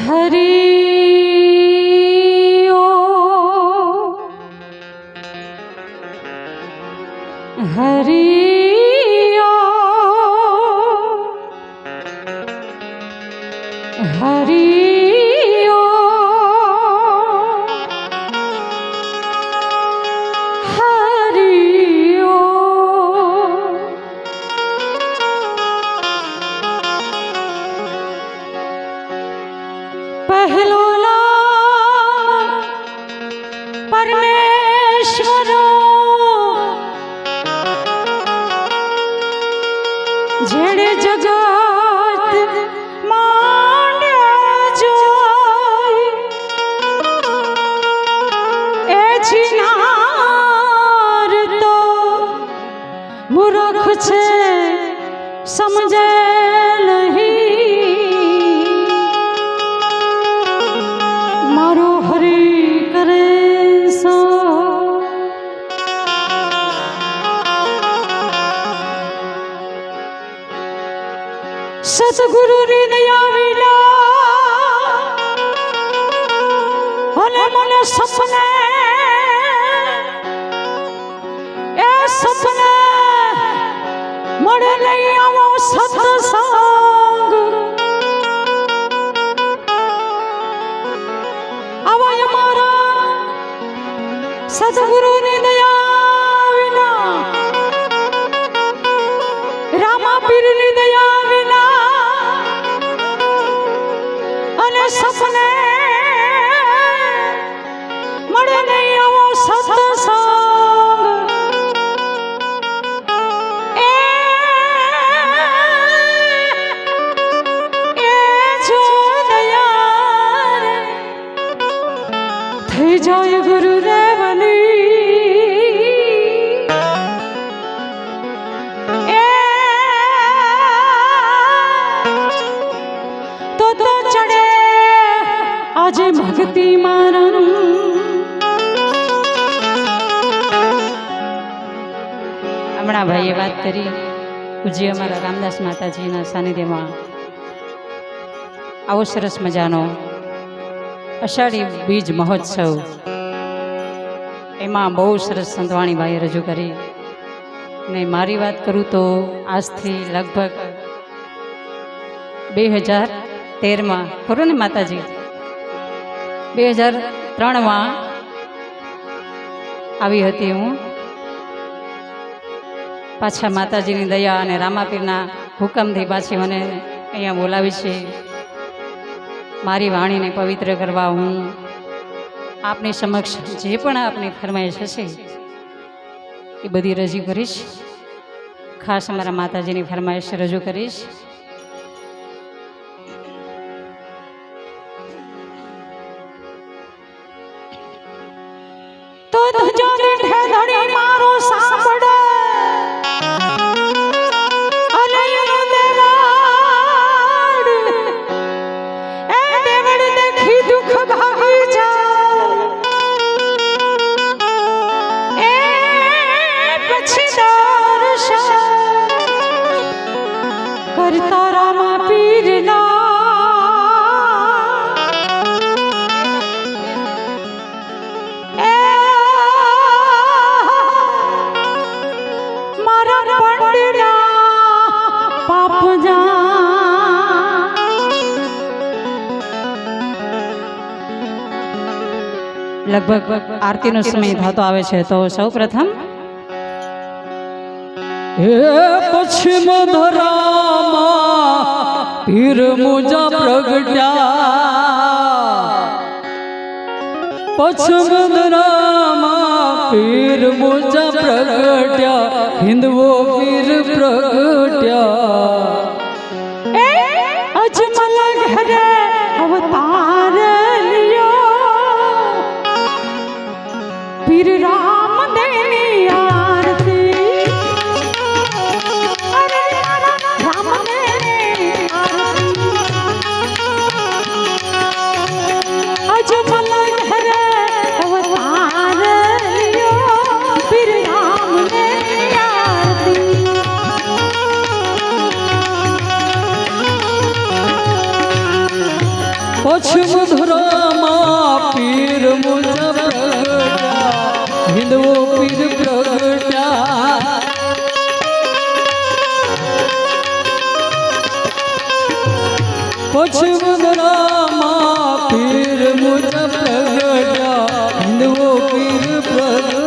हरि ओ हरि ओ हरि ओ हरि ओ पहलो परमेश्वरो जेड़े जगत मांड्या जोई ए चिनार तो मूर्ख छे समझे नहीं मारो हरि करे सो सतगुरु री दया विना होले मने सपने ए सपने मरे नहीं आवो सत्संग आवाय मारा सतगुरु री दया विना रामा पीर री दया विना अने सपने मरे नहीं आवो सत्संग ए जो दया थे जय गुरु रे बनी तो चढ़े आज भक्ति मारन हमણાં ભાઈએ વાત કરી પૂજ્ય અમારા રામદાસ માતાજીના સાનિધ્યમાં આવો સરસ મજાનો અષાઢી બીજ મહોત્સવ એમાં બહુ સરસ સંતવાણી ભાઈએ રજૂ કરી ને મારી વાત કરું તો આજથી લગભગ 2013માં ખરું ને માતાજી 2003માં આવી હતી હું પાછા માતાજીની દયા અને રામાપીરના હુકમથી પાછી મને અહીંયા બોલાવી છે મારી વાણીને પવિત્ર કરવા હું આપની સમક્ષ જે પણ આપની ફરમાઈશ હશે એ બધી રજૂ કરીશ ખાસ અમારા માતાજીની ફરમાઈશ રજૂ કરીશ तो तुझो दिठे धड़ी मारो सांभड़े अनयनो देवाड़ ए देवड़ देखी दुख भागी जा ए पछी दर्शन करता रामा पीरना लगभग आरती नो समय थतो आवे छे तो सौ प्रथम हे पश्चिम धरामा पीर मुजा प्रगट्या पश्चिम धरामा पीर मुजा प्रगट्या हिंदवो पीर प्रगट्या अजमल घरे अवतार लियो पीर राम देनी आरती अरे राम देनी आरती अजमल घरे अवतार लियो पीर राम देनी आरती પછી મધુરામાં પીર મુજા પ્રગટ્યા હિંદવો પીર પ્રગટ્યા પછી મધુરામાં પીર મુજા પ્રગટ્યા હિંદવો પીર પ્રગટ્યા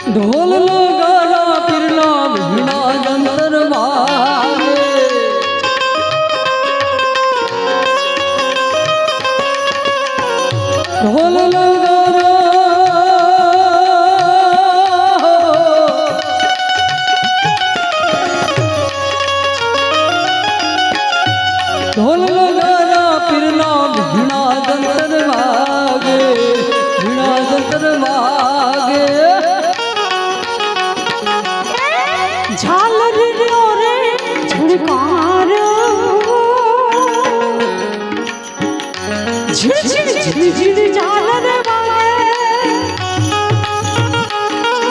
ઢોલ લગાડા પીરના ભીડા જંતર વાગે ઢોલ લગાડા ઢોલ લગાડા પીરના ભીડા જંતર વાગે ભીડા જંતર વાગે झालर रे झुड़कार झिझिझ झिझिझ झालर वागे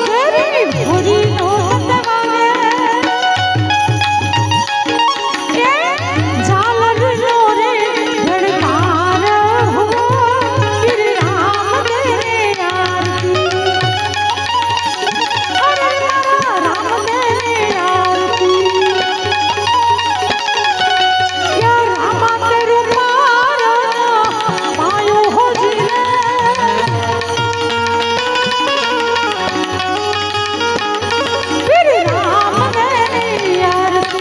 गरी भोरी नोत वागे झालर रे झुड़कार हो फिर राम तेरे आरती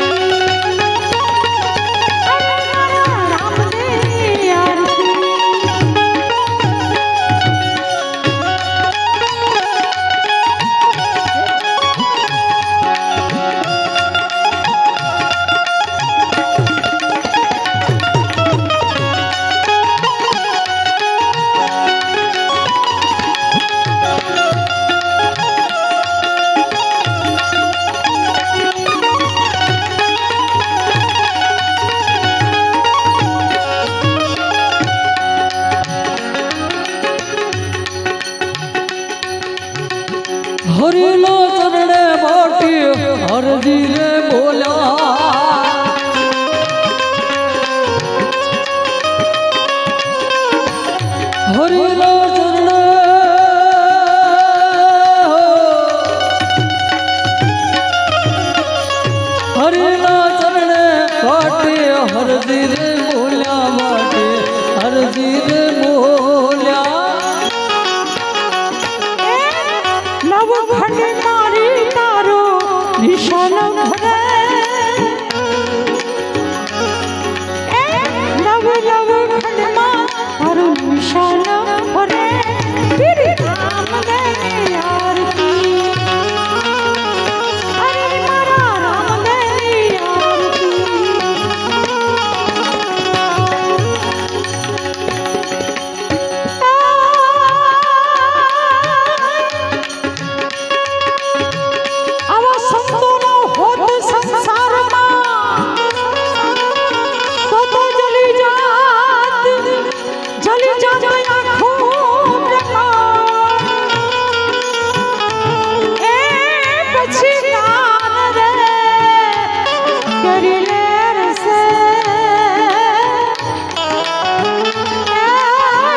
હરિલો ચરણે મોટી હરજી રે બોલ્યા હરિલો ચરણે હરિલો ચરણે મોટી હરજી રે બોલ્યા માટે હરજી રે બોલ્યા नव खंड मारी तारो निशान भरे नव नव खंड मां तारो निशान भरे फिर राम दे आरती अरे मारा राम दे આવા સંતોનો હોત સંસારમાં તો જલી જાત આખો બ્રહ્માંડ એ પછી દાન રે કરી લે રસે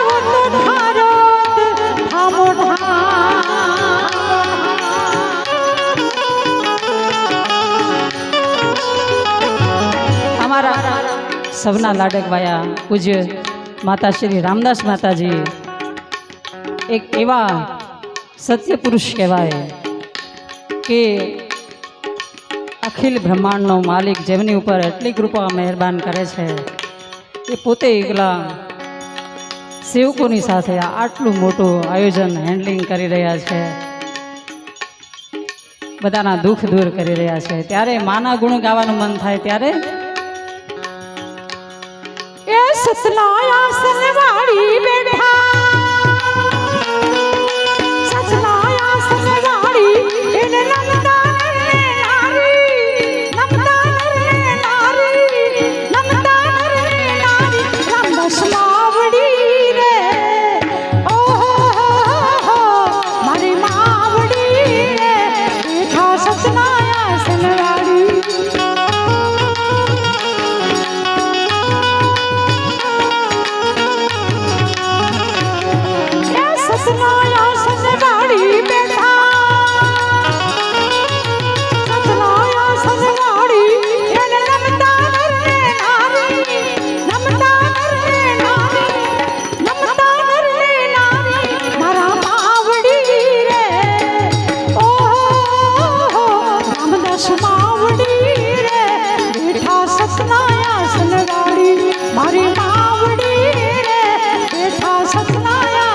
वो तो धारो थामो અમારા સૌના લાડક વાયા પૂજ્ય માતા શ્રી રામદાસ માતાજી એક એવા સત્ય પુરુષ કહેવાય કે અખિલ બ્રહ્માંડનો માલિક જેમની ઉપર એટલી કૃપા મહેરબાન કરે છે એ પોતે એકલા સેવકોની સાથે આટલું મોટું આયોજન હેન્ડલિંગ કરી રહ્યા છે, બધાના દુઃખ દૂર કરી રહ્યા છે, ત્યારે માના ગુણ ગાવાનું મન થાય ત્યારે એ સતનાયા સનવાડી બેઠા સતનાયા સનવાડી એને નમતા નરને નારી નમતા નરને નારી નમતા નરને નારી રામદાસ માવડી રે ઓહો મારી માવડી રે બેઠા સતનાયા સનવાડી સતનાયા સનવાડી બેઠા સતનાયા સનવાડી એને નમતા નરને નારી નમતા નરને નારી નમતા નરને નારી મારા માવડી રે ઓહો રામદાસ માવડી રે બેઠા સતનાયા સનવાડી મારી માવડી રે બેઠા સતનાયા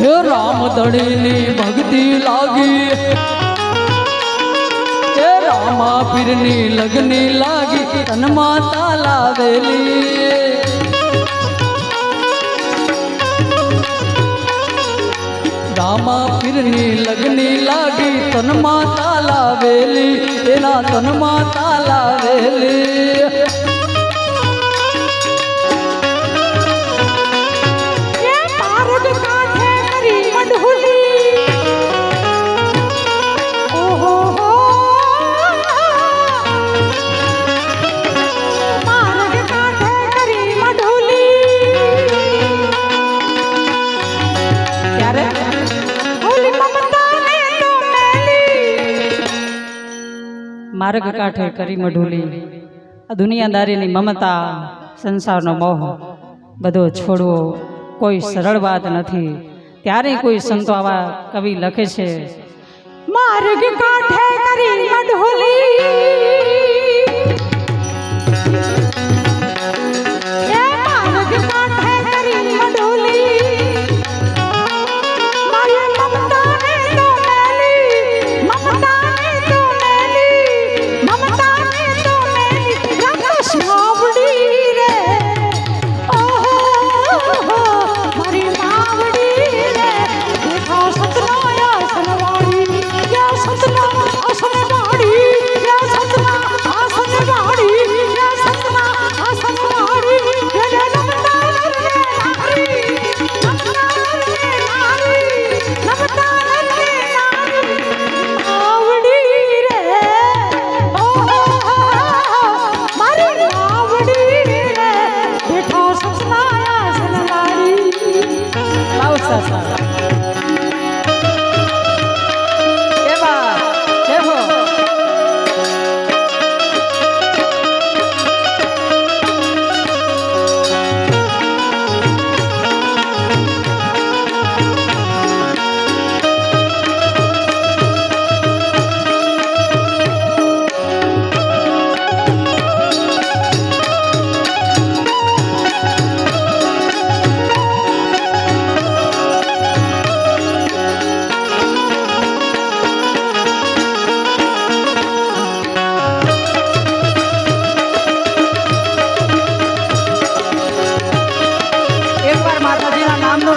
હે રામ દળીની ભક્તિ લાગી, હે રામા પીરની લગની લાગી, તનમાં તાલાવેલી રામા પીરની લગની લાગી, તનમાં તાલાવેલી એના તનમાં તાલાવેલી માર્ગ કાંઠે કરી મઢુલી, આ દુનિયાદારીની મમતા, સંસારનો મોહ બધો છોડવો કોઈ સરળ વાત નથી. ત્યારે કોઈ સંતો આવા કવિ લખે છે, માર્ગ કાંઠે કરી મઢોલી એ માર્ગ કાંઠે કરી મઢોલી મારી મમતાને તો મેલી મમતાને તો મેલી મમતાને તો મેલી રામદાસ માવડી રે ઓહો મારી માવડી રે દેખા સતનાયા સનવાડી યા સતના આસનવાડી યા સતના આસનવાડી યા સતના આસનવાડી એને નમતા નરને નારી નમતા નરને નારી નમતા નરને નારી માવડી રે ઓહો મારી માવડી રે બેઠા સતનાયા સનવાડી લાવ સાસા કેવા કેવો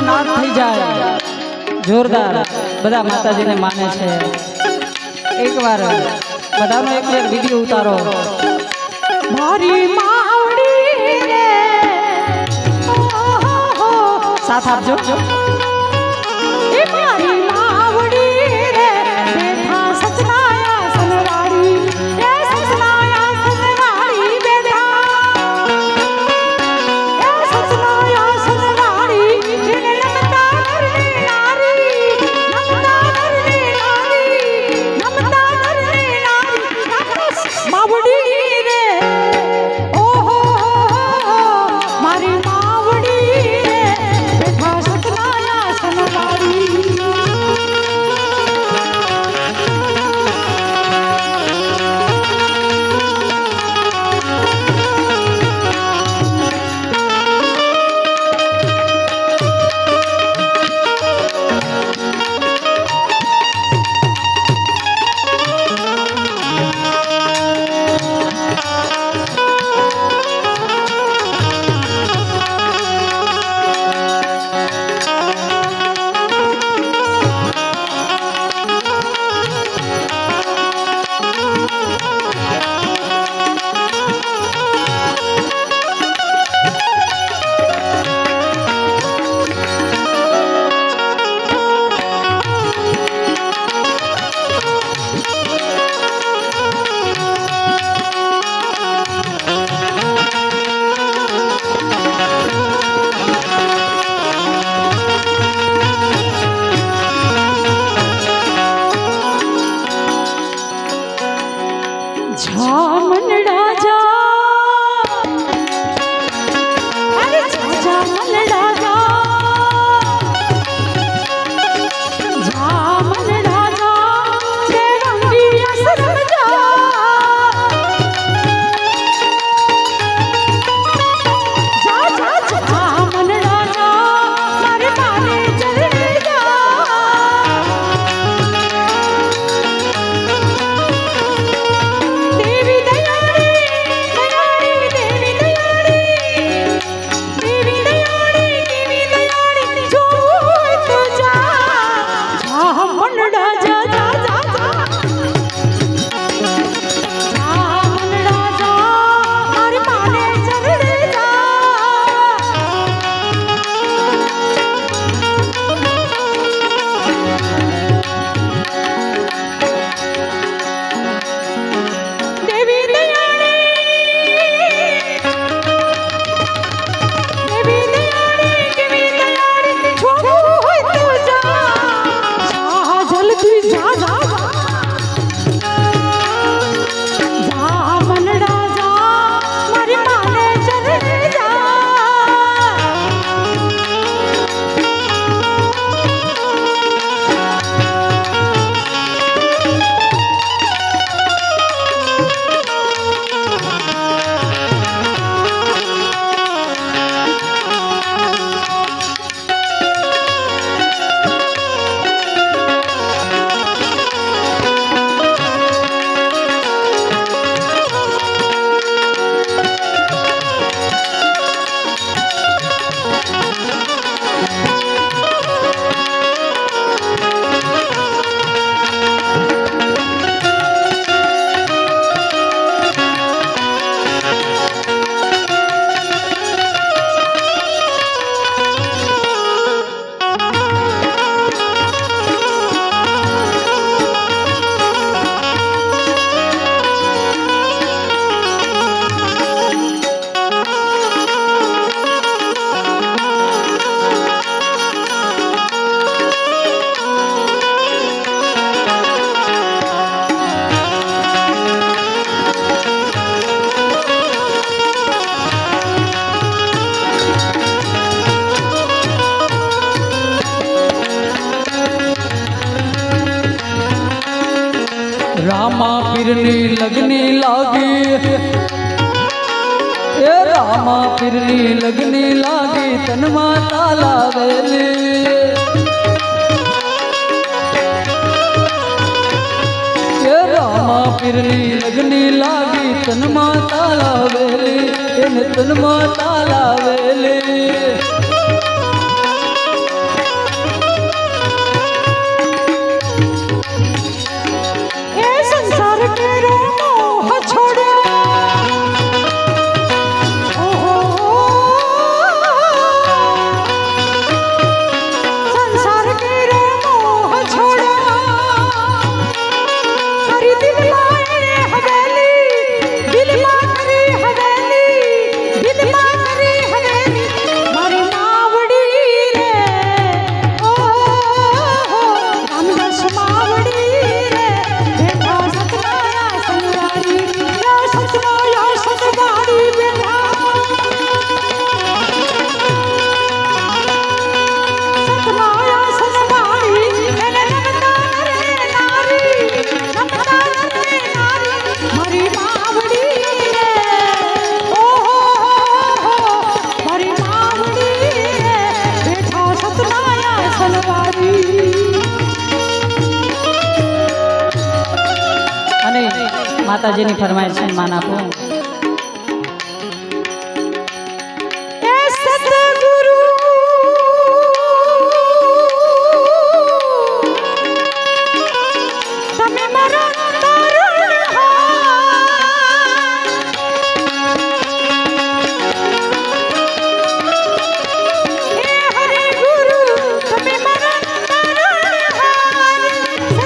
નાદ થઈ જાય જોરદાર, બધા માતાજીને માને છે. એકવાર બધાનો એક વિડીયો ઉતારો. મારી માવડી રે સાથ આપજો. એ રામા પીરની લગની લાગી એ રામા પીરની લગની લાગી તનમાં તાલાવેલી એ રામા પીરની લગની લાગી તનમાં તાલાવેલી એને તનમાં તાલાવેલી એ સંસાર કેરો મોહ છોડ્યો ઓહો સંસાર કેરો મોહ છોડ્યો કરી દિલમાં એને હવેલી દિલમાં કરી હવેલી દિલમાં કરી હવેલી મારી માવડી રે ઓહો રામદાસ માવડી રે બેઠા સતનાયા સંવારી યા સતનાયા સતવારી બેઠા સતનાયા સતવારી એને રમતા રે નારી રમતા રે નારી મારી માવડી રે ઓહો મારી માવડી રે બેઠા સતનાયા સંવારી અને માતાજીની ફરમાઈશ છે માન આપું એ સતગુરુ તમે મારા તારણહાર હે હરે ગુરુ તમે મારા તારણહાર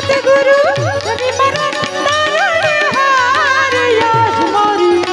સતગુરુ તમે મારા તારણહાર યાદ મારી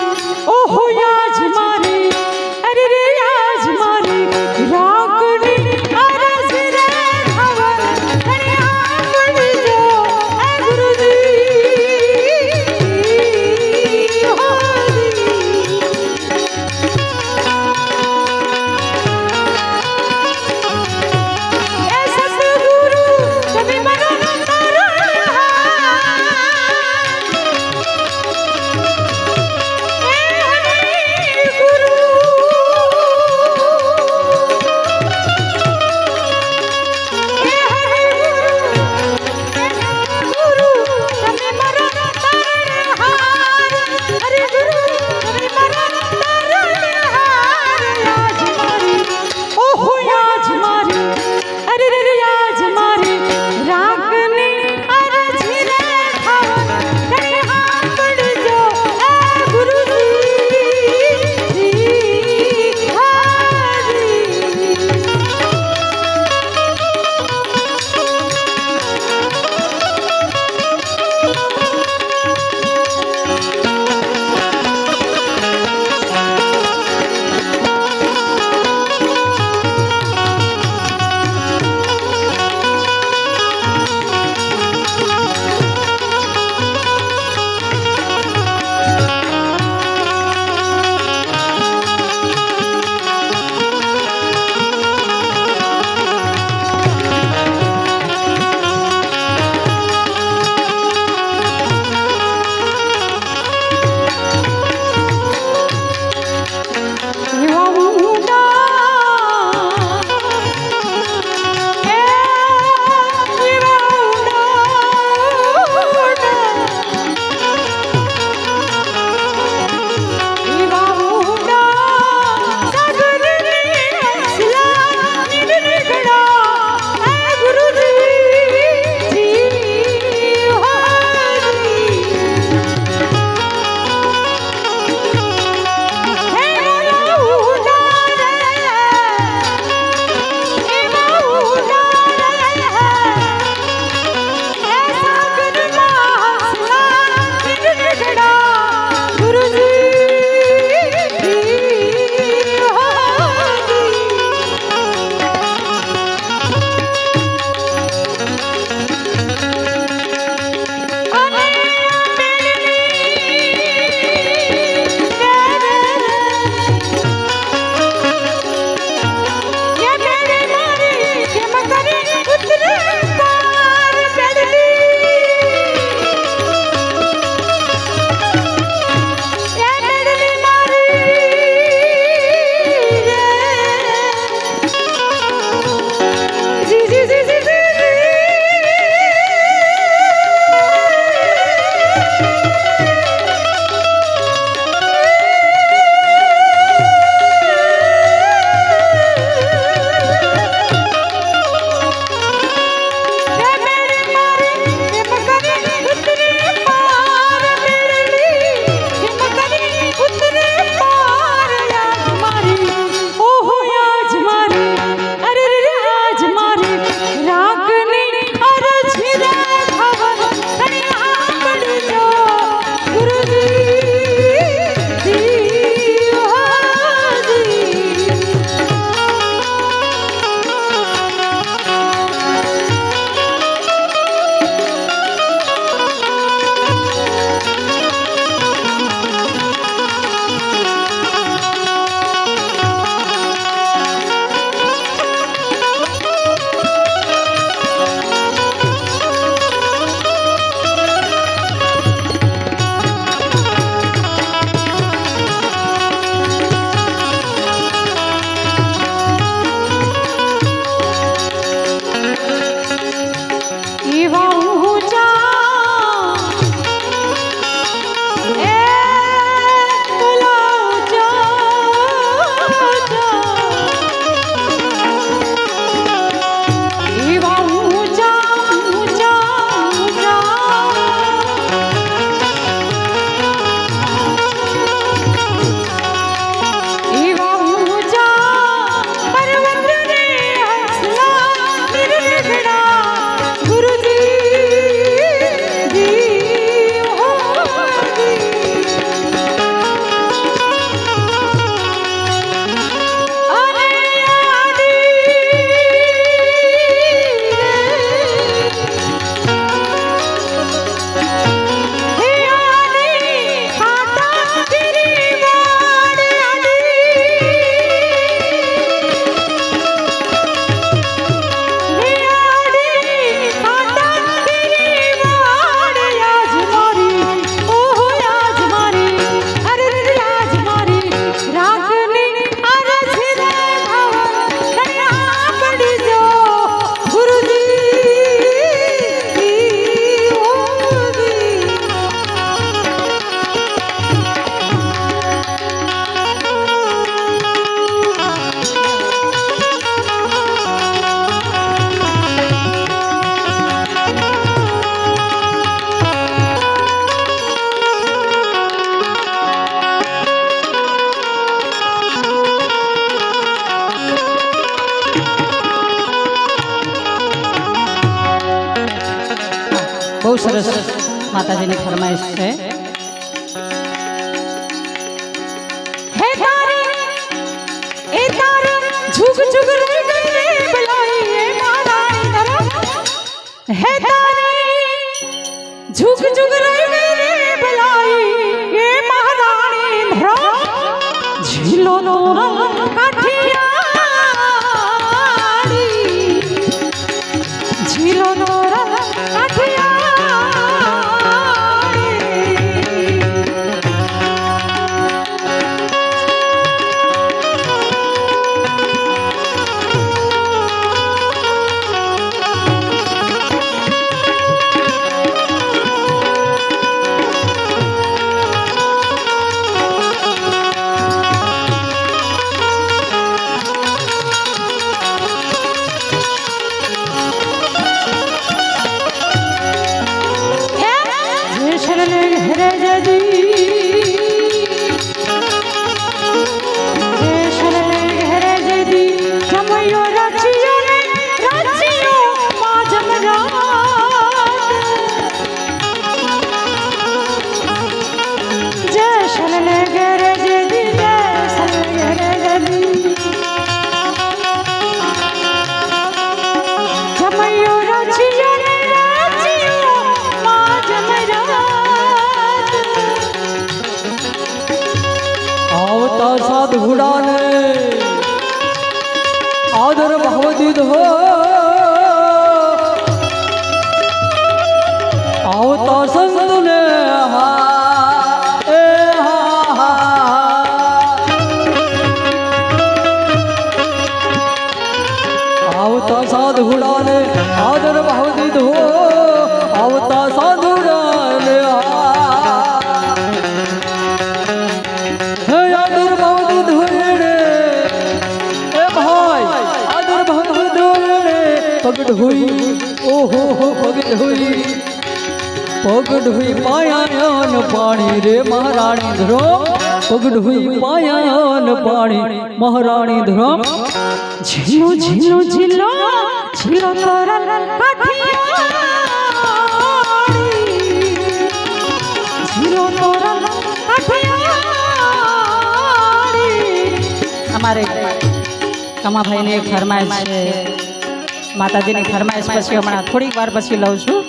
બહુ સરસ માતાજીની ફરમાઈશ છે. હે તારે એ તારે ઝુક ઝુક રહી ગઈ રે બલાઈ એ મારાણી ધરો. હે તારે ઝુક ઝુક રહી ગઈ રે બલાઈ એ મહારાણી ધરો. ઝીલો નો રંગ કાઠિયાવાડી, ઝીલો નો રંગ કાઠિયાવાડી. સાધુડાને આદર ભાવ દીધો, આવતા સંતને આવતા સાધુડાને આદર ભાવ દીધો, આવતા સાધુડાને પગડ હુઈ ઓહો પગડ હુઈ પાયાન પાણી રે મહારાણી ધ્રોમ, પગડ હુઈ પાયાન પાણી મહારાણી ધ્રોમ. ઝીલો ઝીલો ઝીલો ઝીલો તોરણ કાઠિયાવાડી, ઝીલો તોરણ કાઠિયાવાડી. અમારે કમાભાઈને એક ફરમાઈશ છે. માતાજીની ફરમાઈશ પછી હમણાં થોડીક વાર પછી લઉં છું.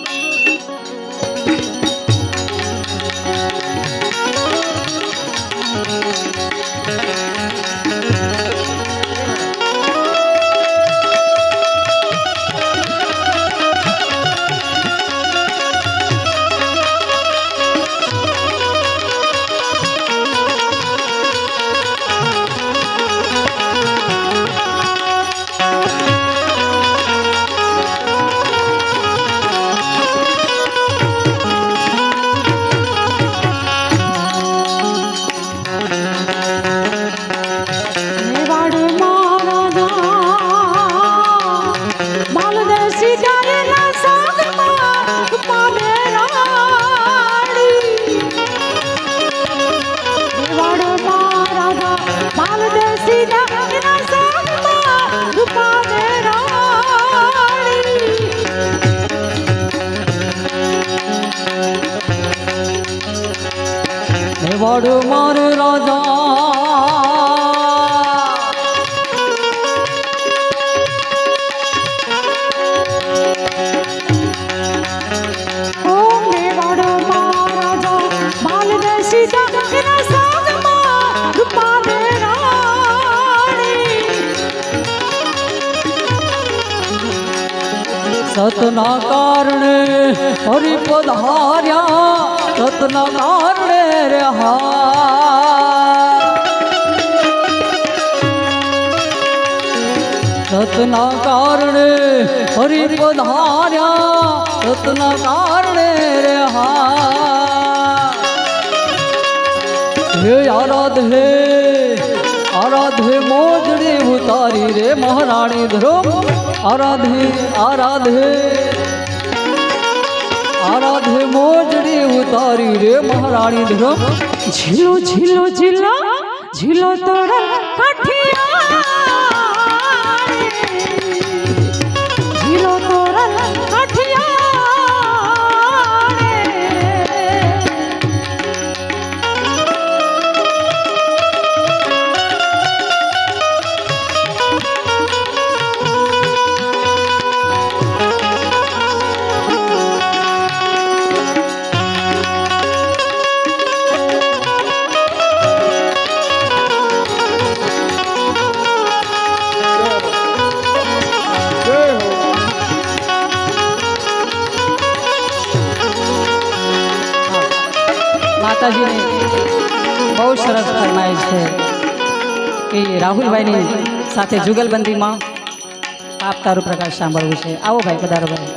મેવાડ માર રાજા ઓ મેવાડ માર રાજા બાલ દે સીતા એના સાગમાં રૂપા દે રાણી. સતના કારણે હરિ પધાર્યા, સતના કારણે સતના કારણે હરિ પધાર્યા, સતના કારણે હે આરાધે આરાધે મોજડી ઉતારી રે મહારાણી ધ્રુમ, આરાધે આરાધે આરાધે મોજડી ઉતારી રે મહારાણી ધ્રુમ. ઝીલો ઝીલો ઝીલો ઝીલો તોરણ કાઠિયાવાડી, જીલો તોરણ અઠિયાણે માતાજીને બહુ સરસ ફરમાય છે કે રાહુલભાઈની સાથે જુગલબંધીમાં આપ તારું પ્રકાશ સાંભળવું છે. આવો ભાઈ, પધારો ભાઈ.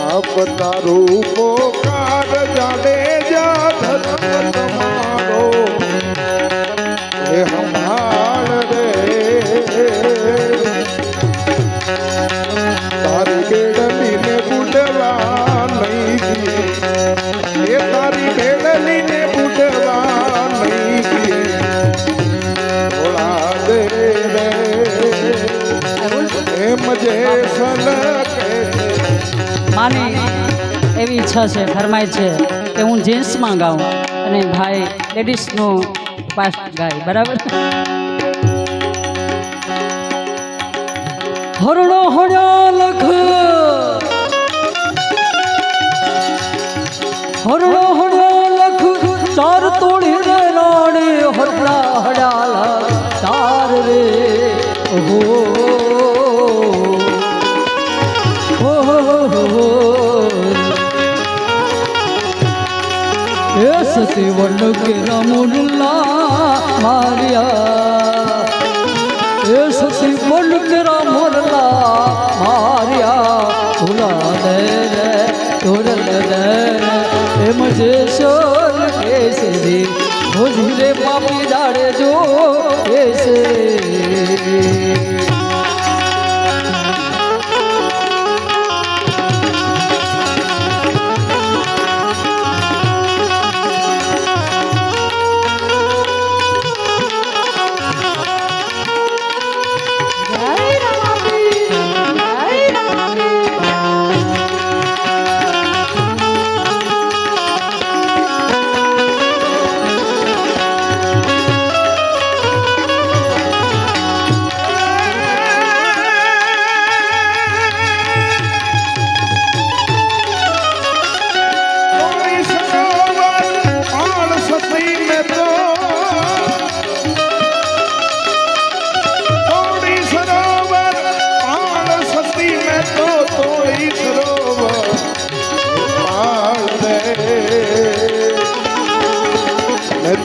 આપ તારું પોકાર જાડે જા ધર્મ તમારો હે હમાલ રે તારી બેડલીને બુડવા નહીં દીએ એ તારી બેડલીને બુડવા નહીં દીએ થોડા દે રે એમ જે સલકે માની એવી ઈચ્છા છે, ફરમાય છે કે હું જેન્ટ્સમાં ગાઉં અને ભાઈ લેડીઝનું પાસ ગાય. બરાબર? હરણો હણ્યા લખ હરણો હણ્યા લખ ચાર તોડી રે રાણે હરણા હડાલા ચાર રે ઓહો એ સતી વન કે રામુલ્લા મારિયા એ સતી વન કે રામુલ્લા મારિયા ભૂલા દે રે તોરલ દે રે એ મજે સોલ કેસરી ભોજી રે પાપી દાડે જો કેસે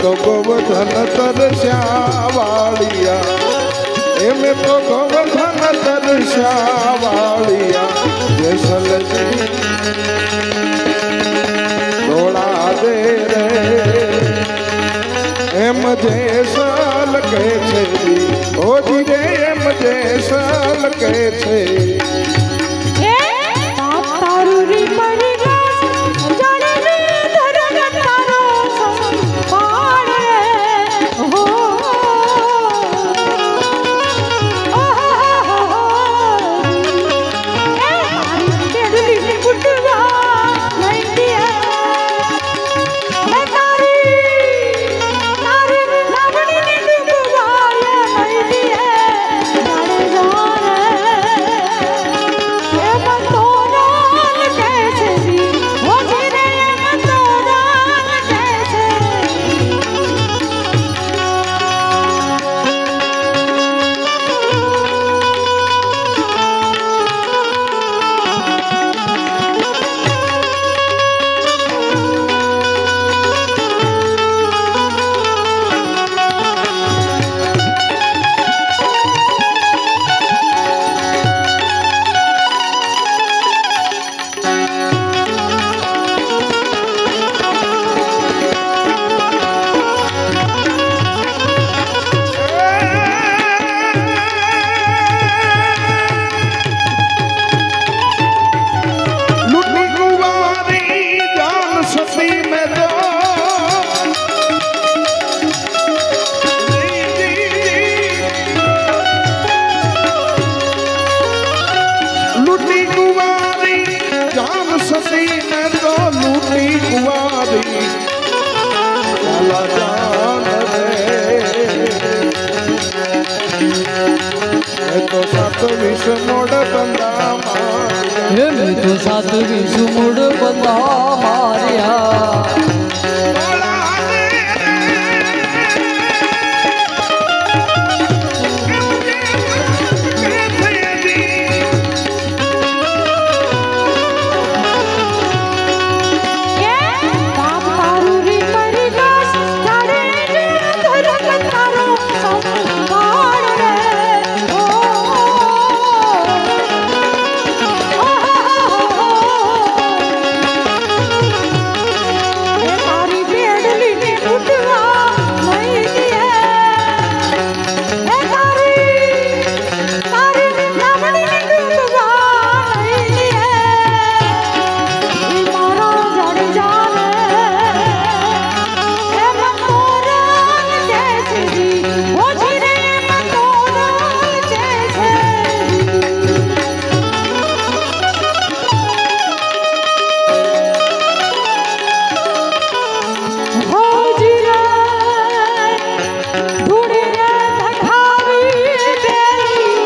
તો ગોવર્ધન તરસ્યા વાળિયા એમે તો ગોવર્ધન તરસ્યા વાળિયા જેસલજી દોડા દે રે એમ જેસલ કે છે ઓજી રે એમ જેસલ કે છે તારું રી મરી રાસ જાણે રે ધરન તારો સંભાળે હો એ તારી બેડલી બુટવા નહીં દિયા મે તારી લાવણી ને ડૂબવા નહીં દિયા મેં તો સાત વીસ મોડ બંધા માર્યા હે મેં તો 27 મૂળ બંધા માર્યા બાપ તારું રી મરી ગાસ તારે ધરમ તારો સંભાળ રે ઓ એ તારી બેડલી ને ઉઠવા નહીં દે એ તારી નામણી ને ડૂબવા નહીં દે ઈ મારો જડ જાને એ મતોરન કેસી ઓછી રે મતોરન કેસી હોજી રે ધૂળી રે ધખાવી બેલી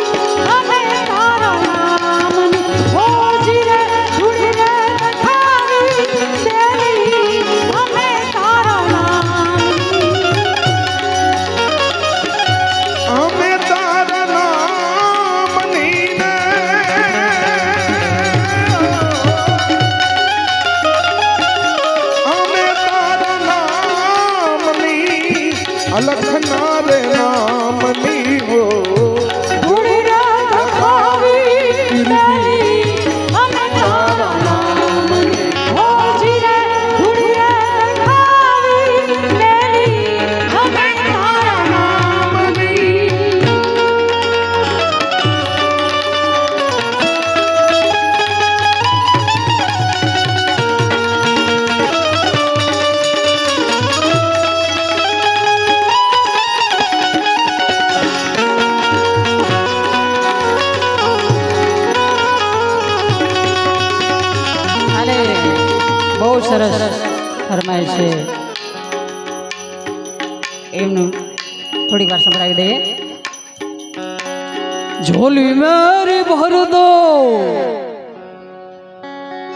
અમે તારા નામની હોજી રે ધૂળી રે ધખાવી બેલી અમે તારા નામની અમે તારા નામની ને અમે તારા નામની અલખના રે નામની હો ધૂળી રે ધખાવી બેલી અમે તારા નામની હોજી રે ધૂળી રે ધખાવી બેલી અમે તારા નામની અને બહુ સરસ ફરમાય છે એમનું થોડીક વાર સંભળાવી દઈએ झोली मेरी भर दो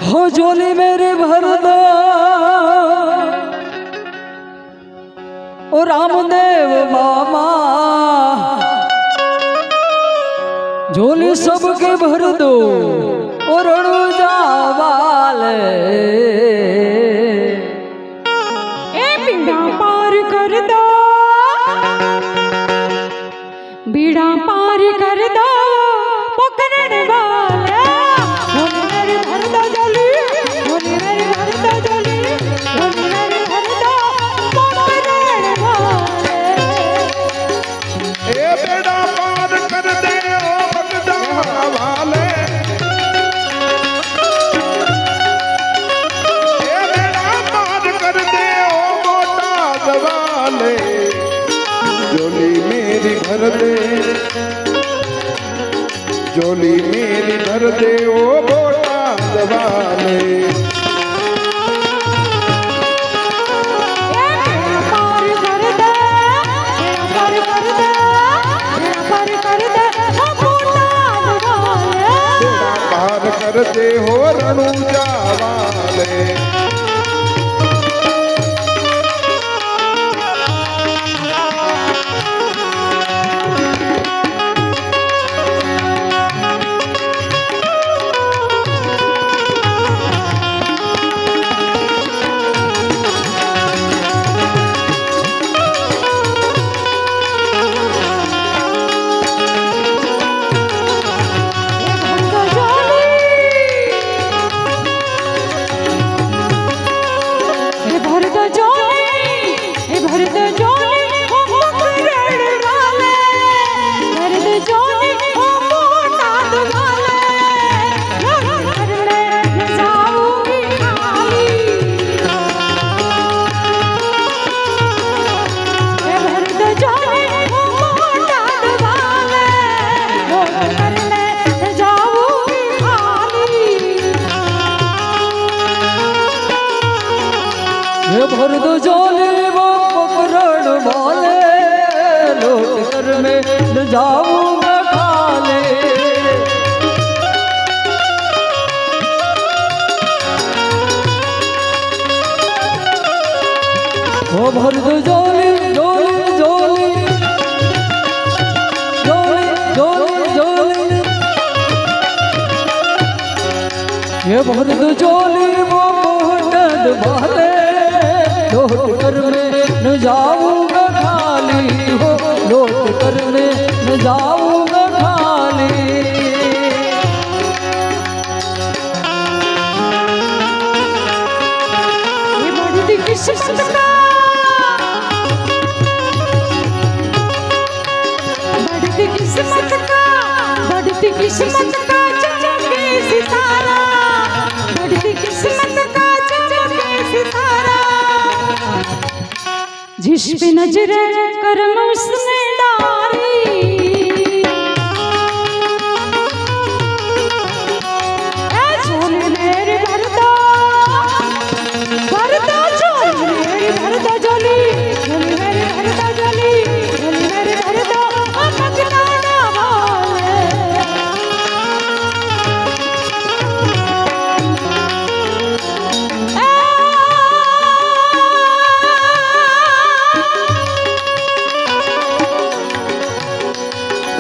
हो झोली मेरी भर दो ओ रामदेव मामा झोली सबके भर दो ओ रणुजा वाले ए बीड़ा पार कर दो बीड़ा पार कर दो पकड़ने वाले होने मेरे भर दो जली होने मेरे भर दो जली होने मेरे भर दो पकड़ने वाले ए बेड़ा पार कर दे ओ बगदा वाले ए बेड़ा पार कर दे ओ मोटा दवाले झोली मेरी भर दे झोली मेरी भर दे ओ मोटा दवाले पार कर दे पार कर दे पार कर दे मोटा वाले पार कर दे हो रणुजा वाले भर दो जोली जोली जोली जोली जोली जोली ये भर दो जोली वो मोहटद वाले लौट कर मैं न जाऊंगा खाली हो लौट कर मैं न जाऊंगा खाली ये बढ़ती किस्मत का बढ़ती किस्मत का बढ़ती किस्मत का चमके सितारा बढ़ती किस्मत का चमके सितारा जिस पे नजरे करम उसने डाली ऐ झोली मेरी भर दो झोली मेरी भर दो झोली झोली मेरी भर दो झोली झोली मेरी भर दो मगना ना बोले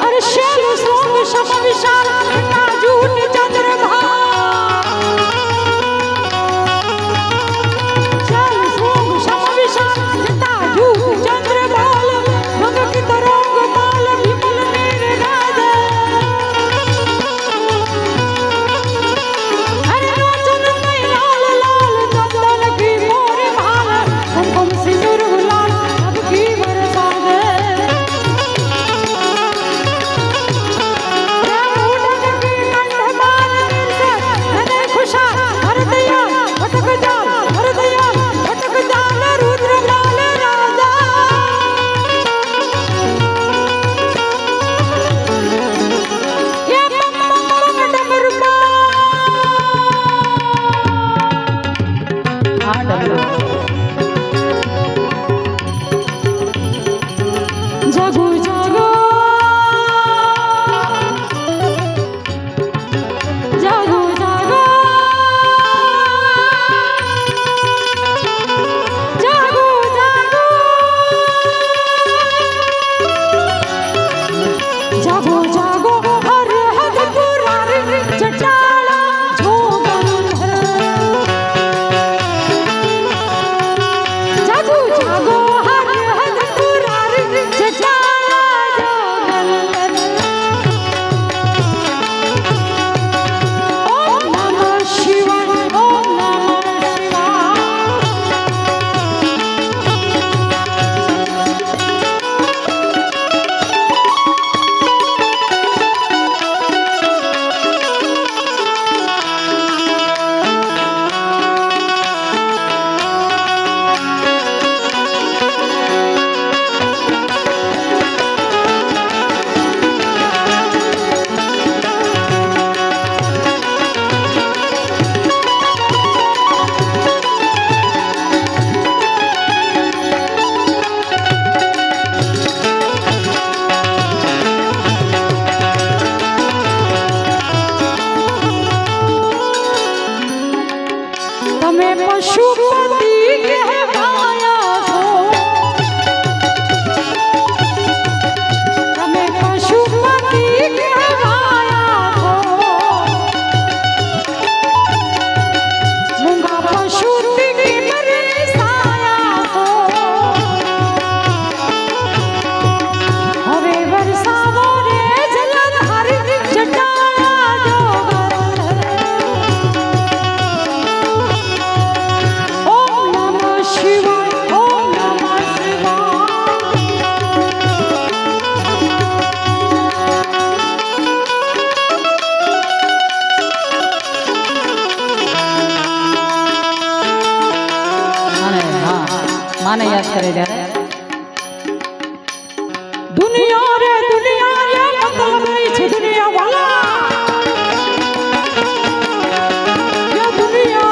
अरे शेलु सोंग शम विशाल नाजूट चंद्रमा शेलु सोंग शम विशाल नाजूट चंद्रमाल मग की तरंग माल विमल मेरे राजा अरे नाचन नहीं लाल लाल चंदन की मोरे भाल कुमकुम सिंदूर गुलाल अब की बरसा दे हाँ डमरू जागो जागो जागो जागो जागो जागो जागो जागो हर हद पुरारी चटाला झोगन जागो जागो हर हद पुरारी चटाला झोगन ओम नमः शिवाय ओम नमः शिवाय તમે પશુપતિ કહેવાયા છો તમે પશુપતિ કહેવાયા છો મૂંગા પશુથી મરે સાયા છો હવે વરસાવો રે જલધારી જટાયા જોગર ओम नमः शिवाय ओम नमः માને હા માને યાદ કરે ત્યારે दुनिया रे मतलब छे दुनिया वाला ये दुनिया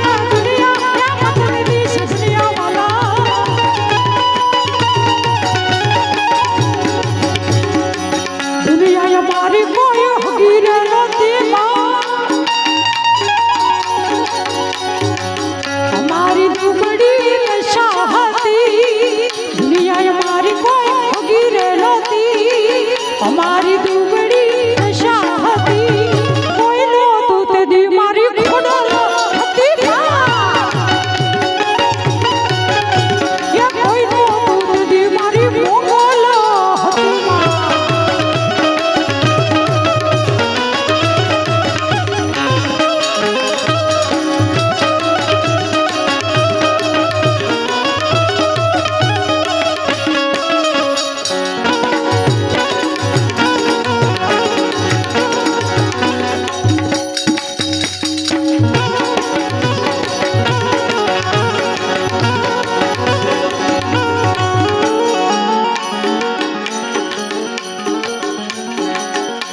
रे दुनिया ये मतलब छे दुनिया वाला दुनिया हमारी कोई होगी रे नदी माँ અમારી દુબળી દશા હતી કોઈ નહોતું તે દી મારી ખોડલ હતી કોઈ નહોતું તે દી મારી મોગલ હતી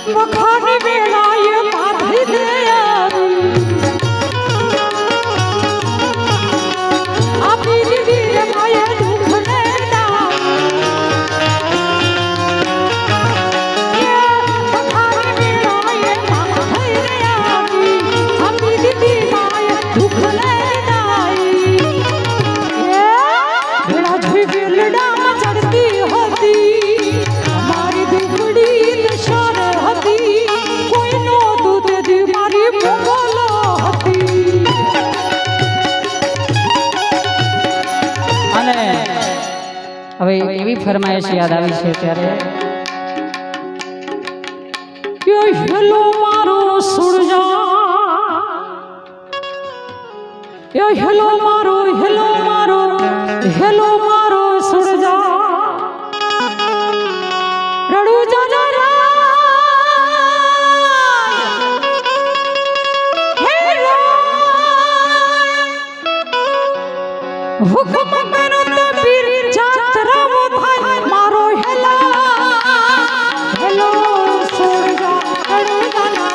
વખાની વેળાએ પાથરી દે આપી દીધી માએ દુઃખ ને વખાની વેળાએ પાથરી દે આપી દીધી માએ દુઃખ ને વેળા જોઈ વેલડામાં ચડતી હતી અમારી દુબળી દશા હતી કોઈ નહોતું તે દી મારી મોગલ હતી અને હવે એવી ફરમાઈશ યાદ આવી છે ત્યારે હેલો મારો સુરજા હેલો મારો હેલો મારો હેલો મારો સુરજા રડુ જાજા હુકમ કરો તો પીર જાત રવો થાય મારો હેલો સુરજા રડુ જાજા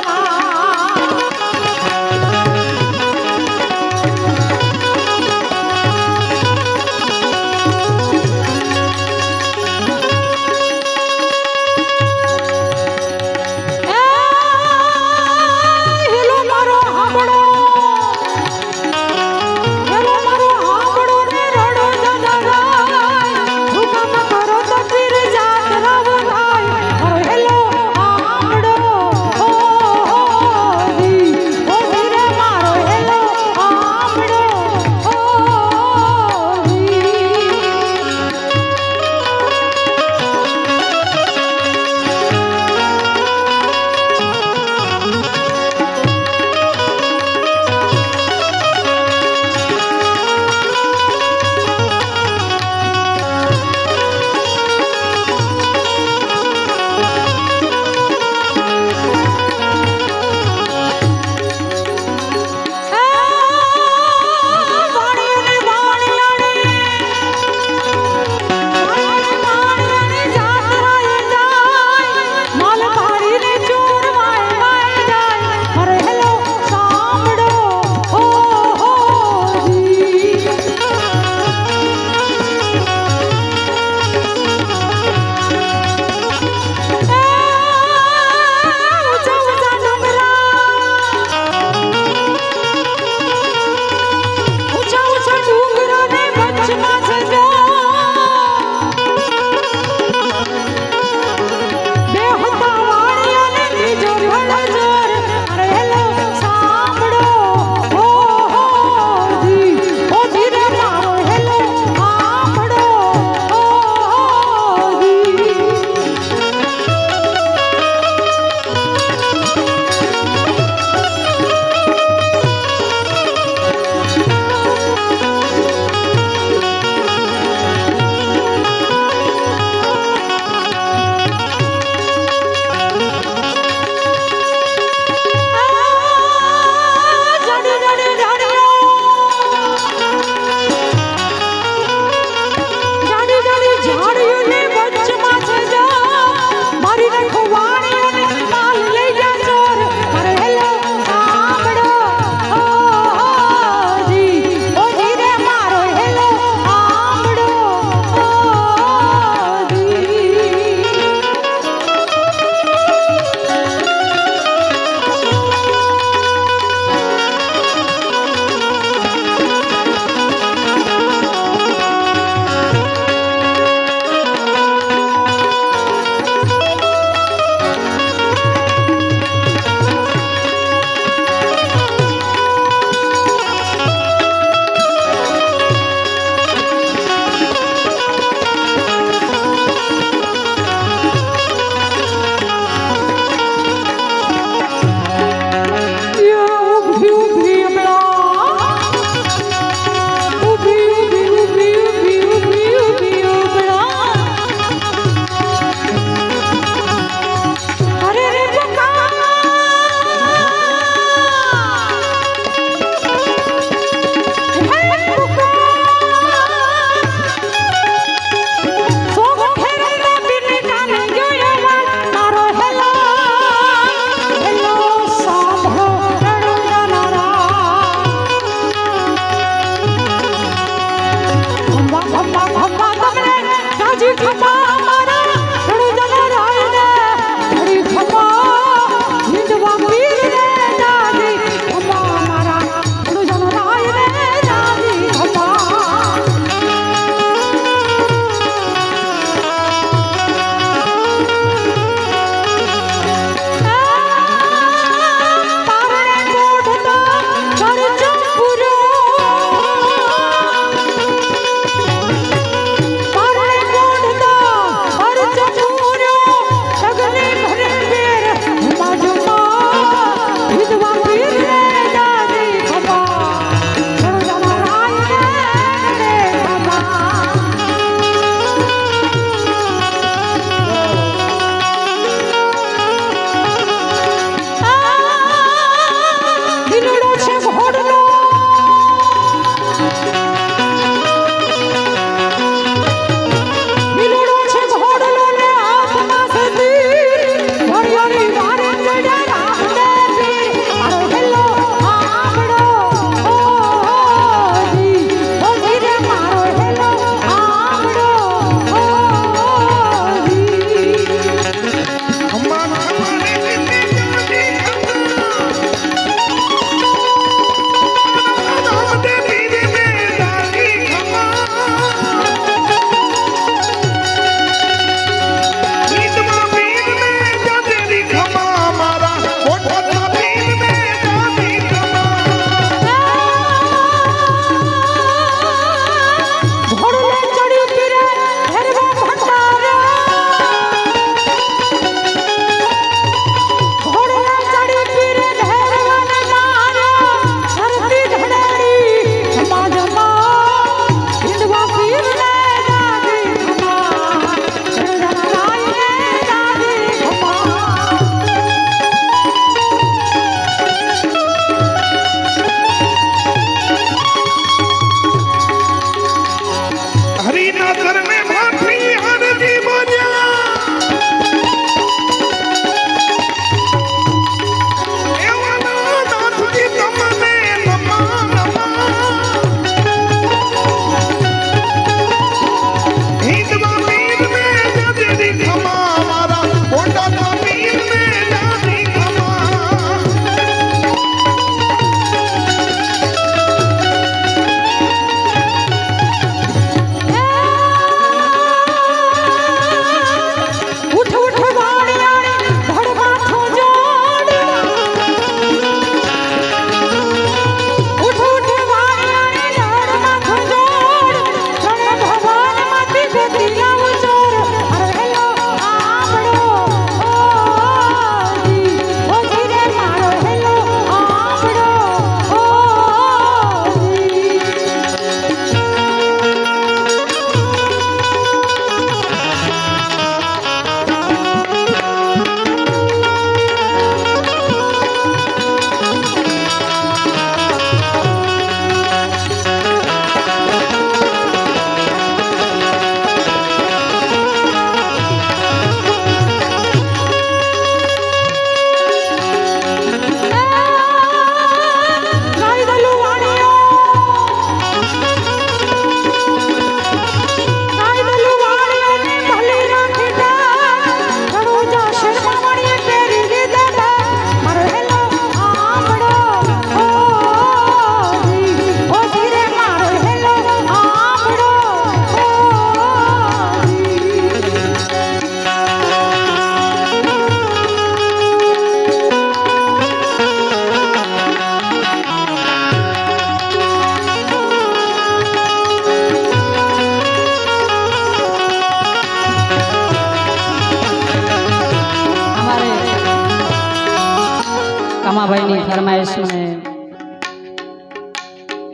કમાભાઈની ફરમાઈશ મને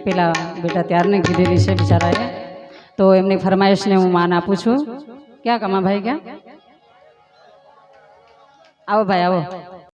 પેલા બેટા ત્યારને કીધેલી છે બિચારાએ, તો એમની ફરમાઈશને હું માન આપું છું. ક્યાં કમાભાઈ ક્યાં? આવો ભાઈ આવો.